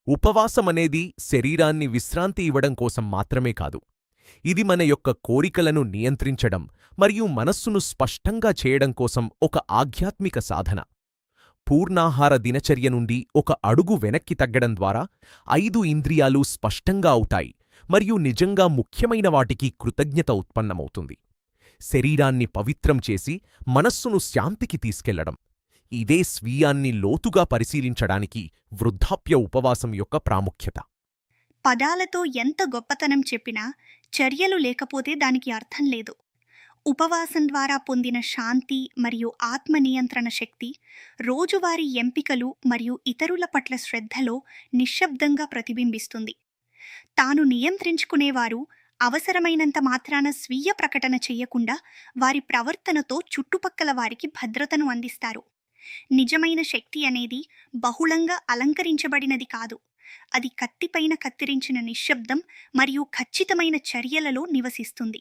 ఉపవాసమనేది శరీరాన్ని విశ్రాంతి ఇవ్వడం కోసం మాత్రమే కాదు. ఇది మన యొక్క కోరికలను నియంత్రించడం మరియు మనస్సును స్పష్టంగా చేయడం కోసం ఒక ఆధ్యాత్మిక సాధన. పూర్ణాహార దినచర్య నుండి ఒక అడుగు వెనక్కి తగ్గడం ద్వారా 5 ఇంద్రియాలు స్పష్టంగా అవుతాయి మరియు నిజంగా ముఖ్యమైన వాటికి కృతజ్ఞత ఉత్పన్నమవుతుంది. శరీరాన్ని పవిత్రం చేసి మనస్సును శాంతికి తీసుకెళ్లడం. ఇదే స్వీయాన్ని లోతుగా పరిశీలించడానికి వృద్ధాప్య ఉపవాసం యొక్క ప్రాముఖ్యత. పదాలతో ఎంత గొప్పతనం చెప్పినా చర్యలు లేకపోతే దానికి అర్థం లేదు. ఉపవాసం ద్వారా పొందిన శాంతి మరియు ఆత్మ నియంత్రణ శక్తి రోజువారీ ఎంపికలు మరియు ఇతరుల పట్ల శ్రద్ధలో నిశ్శబ్దంగా ప్రతిబింబిస్తుంది. తాను నియంత్రించుకునేవారు అవసరమైనంత మాత్రాన స్వీయ ప్రకటన చెయ్యకుండా వారి ప్రవర్తనతో చుట్టుపక్కల వారికి భద్రతను అందిస్తారు. నిజమైన శక్తి అనేది బహుళంగా అలంకరించబడినది కాదు. అది కత్తిపైన కత్తిరించిన నిశ్శబ్దం మరియు ఖచ్చితమైన చర్యలలో నివసిస్తుంది.